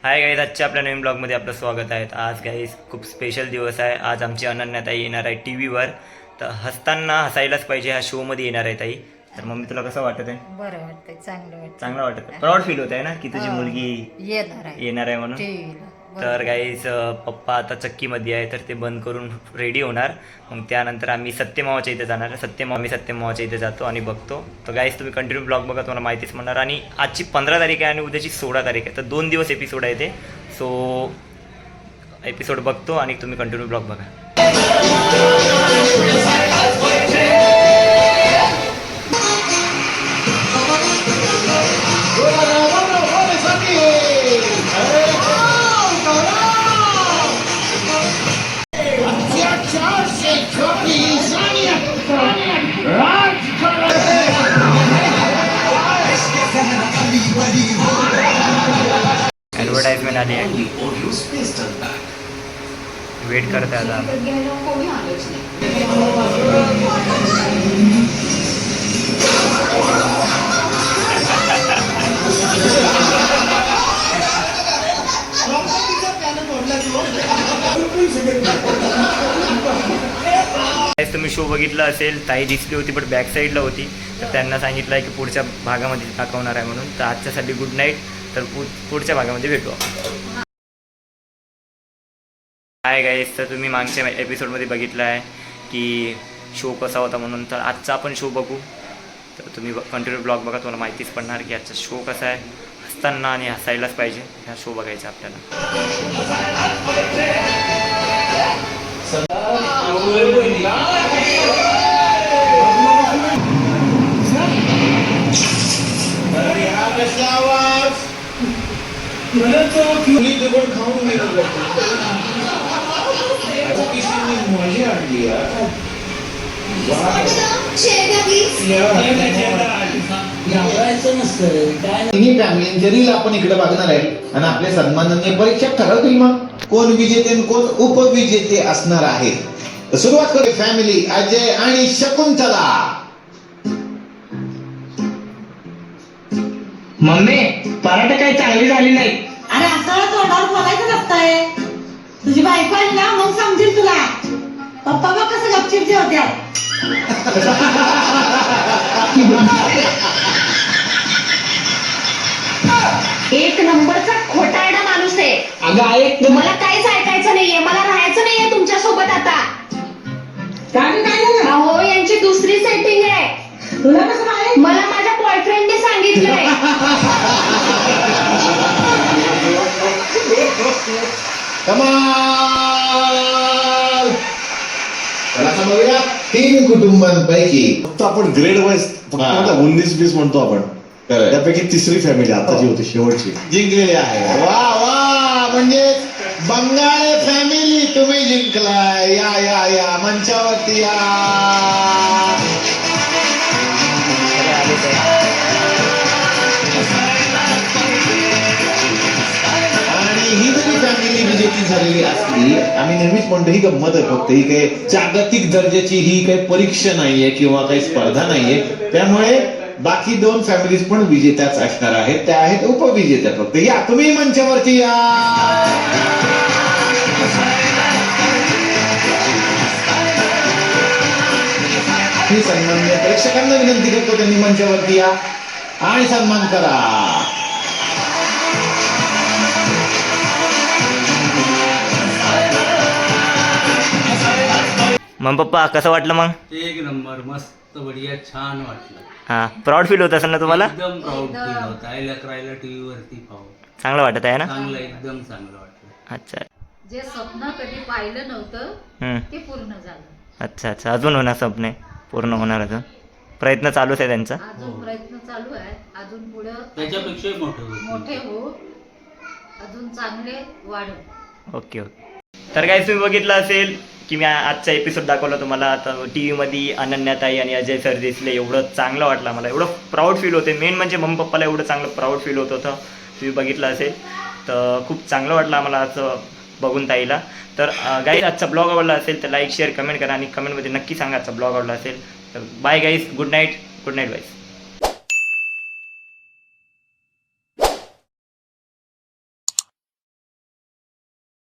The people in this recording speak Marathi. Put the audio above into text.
हाय गाईज, आजच्या आपल्या नवीन ब्लॉगमध्ये आपलं स्वागत आहे. आज गाईज खूप स्पेशल दिवस आहे. आज आमची अनन्याताई येणार आहे टी व्हीवर. तर हसताना हसायलाच पाहिजे ह्या शोमध्ये येणार आहे ताई. तर मम्मी तुला कसं वाटत आहे? बरं वाटतंय, चांगलं वाटतं. चांगलं वाटत आहे, प्राऊड फील होत आहे ना की तुझी मुलगी येणार आहे म्हणून. तर गाईज पप्पा आता चक्कीमध्ये आहे, तर ते बंद करून रेडी होणार. मग त्यानंतर आम्ही सत्यमावाच्या इथे जाणार. सत्यमावाच्या इथे जातो आणि बघतो. तर गाईज तुम्ही कंटिन्यू ब्लॉग बघा, तुम्हाला माहितीच म्हणणार. आणि आजची 15 तारीख आहे आणि उद्याची 16 तारीख आहे, तर 2 दिवस एपिसोड आहे ते. सो एपिसोड बघतो आणि तुम्ही कंटिन्यू ब्लॉग बघा. ॲडव्हर्टाइजमेंट आली आहे, वेट करते आता. तुम्ही शो बघितला असेल, ताई दिसली होती बट बॅक साईडला होती. तर त्यांना सांगितलं आहे की पुढच्या भागामध्ये दाखवणार आहे म्हणून. तर आजच्यासाठी गुड नाईट. तर पुढच्या भागामध्ये भेटू आपण. हाय गाईस, तर तुम्ही मागच्या एपिसोडमध्ये बघितलं आहे की शो कसा होता म्हणून. तर आजचा आपण शो बघू. तर तुम्ही कंटिन्यू ब्लॉग बघा, तुम्हाला माहितीच पडणार की आजचा शो कसा आहे. हसताना आणि हसायलाच पाहिजे ह्या शो बघायचा आपल्याला. फॅमिली रील आपण इकडे बघणार आहे आणि आपले सन्माननीय परीक्षक ठरवतील मग कोण विजेते आणि कोण उपविजेते असणार आहेत. तर सुरुवात करू. फॅमिली अजय आणि शकुंतला. मम्मी, पराठे काही चांगली झाली नाही. अरे असं तोंडावर बोलायचं नसतंय. तुझी बायको आली ना मग समजेल तुला. पप्पा बघ कसं गपचिप जेवत्या. एक नंबरचा खोटारडा माणूस आहे. अगं ऐक, मला काहीच ऐकायचं नाहीये, मला राहायचं नाहीये तुमच्या सोबत आता. काय झालं? अहो, यांची दुसरी सेटिंग आहे. तुला कसं माहित? मला माझ्या बॉयफ्रेंडने सांगितलंय. कमाल. चला आता बघूया 3 कुटुंबांपैकी फक्त आपण ग्रेड वाईज फक्त 19-20 म्हणतो आपण. त्यापैकी तिसरी फॅमिली आता जी होती शेवटची जिंकलेली आहे. वा वा, म्हणजे बंगाळे फॅमिली तुम्ही जिंकलाय. या या या मंचावरती या. आणि ही जरी फॅमिली विजेती झालेली असली, आम्ही नेहमीच म्हणतो ही गंमत आहे. फक्त ही काही जागतिक दर्जाची ही काही परीक्षा नाहीये किंवा काही स्पर्धा नाहीये. त्यामुळे बाकी 2 फॅमिलीज पण विजेत्याच असणार आहेत. त्या आहेत उपविजेत्या. फक्त या तुम्ही मंचावरती या. मी सन्माननीय प्रेक्षकांना विनंती करतो, त्यांनी मंचावरती या आणि सन्मान करा. मग पप्पा कसं वाटलं मग? एक नंबर, मस्त बढिया, छान वाटलं. हां, प्राऊड फील होत असेल ना तुम्हाला? एकदम प्राऊड फील होत आहे. लेकरायला टीव्ही वरती पाहू चांगलं वाटत आहे ना? चांगलं, एकदम चांगलं वाटलं. अच्छा. जे स्वप्न कधी पाहिलं नव्हतं ते पूर्ण झालं. अच्छा अच्छा, अजून होणार स्वप्ने पूर्ण होणार. अजून प्रयत्न चालूच आहे त्यांचा. अजून प्रयत्न चालू आहे. अजून पुढं त्याच्यापेक्षाही मोठे हो, अजून चांगले वाढव. Okay okay. तर काय तुम्ही बघितलं असेल की मी आजचा एपिसोड दाखवला तुम्हाला. आता टी व्हीमध्ये अनन्याताई आणि अजय सर दिसले. एवढं चांगलं वाटलं मला, एवढं प्राऊड फील होते. मेन म्हणजे मम्मी पप्पाला एवढं चांगलं प्राऊड फील होत होतं. तुम्ही बघितलं असेल तर खूप चांगलं वाटलं आम्हाला असं बघून ताईला. तर गाईज, आजचा ब्लॉग आवडला असेल तर लाईक शेअर कमेंट करा आणि कमेंटमध्ये नक्की सांगा आजचा ब्लॉग आवडला असेल तर. Bye guys, good night. Good night guys.